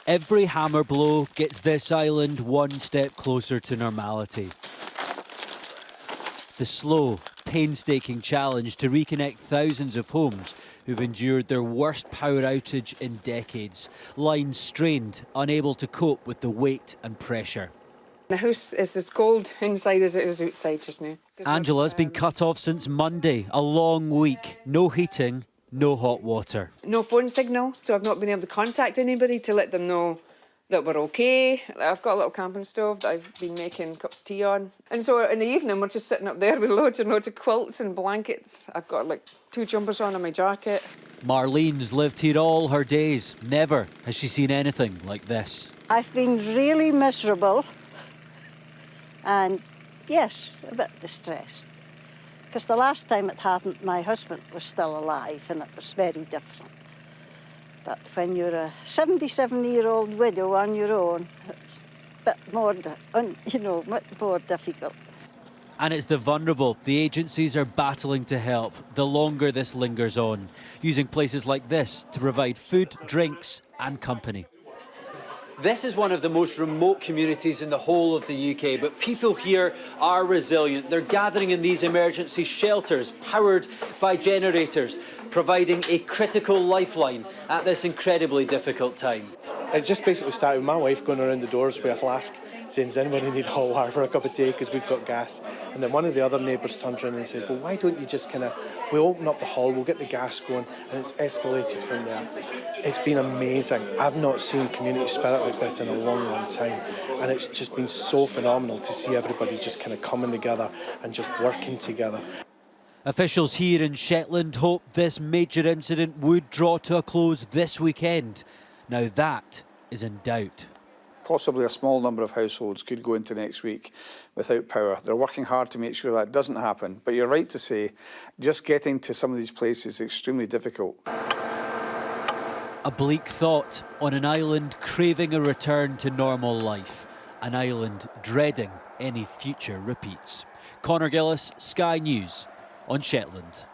Every hammer blow gets this island one step closer to normality. The slow, painstaking challenge to reconnect thousands of homes who've endured their worst power outage in decades. Lines strained, unable to cope with the weight and pressure. The house is as cold inside as it is outside just now. Angela's been cut off since Monday, a long week. No heating, no hot water. No phone signal, so I've not been able to contact anybody to let them know that we're okay. I've got a little camping stove that I've been making cups of tea on. And so in the evening, we're just sitting up there with loads and loads of quilts and blankets. I've got like 2 jumpers on and my jacket. Marlene's lived here all her days. Never has she seen anything like this. I've been really miserable and, yes, a bit distressed. Because the last time it happened, my husband was still alive and it was very different. But when you're a 77-year-old widow on your own, it's a bit more, much more difficult. And it's the vulnerable the agencies are battling to help the longer this lingers on, using places like this to provide food, drinks and company. This is one of the most remote communities in the whole of the UK, but people here are resilient. They're gathering in these emergency shelters, powered by generators, providing a critical lifeline at this incredibly difficult time. It just basically started with my wife going around the doors with a flask, saying, does anybody need hot water for a cup of tea, because we've got gas. And then one of the other neighbours turns around and says, well, why don't you just we'll open up the hall, we'll get the gas going, and it's escalated from there. It's been amazing. I've not seen community spirit like this in a long, long time. And it's just been so phenomenal to see everybody just coming together and just working together. Officials here in Shetland hoped this major incident would draw to a close this weekend. Now that is in doubt. Possibly a small number of households could go into next week without power. They're working hard to make sure that doesn't happen. But you're right to say, just getting to some of these places is extremely difficult. A bleak thought on an island craving a return to normal life. An island dreading any future repeats. Conor Gillis, Sky News on Shetland.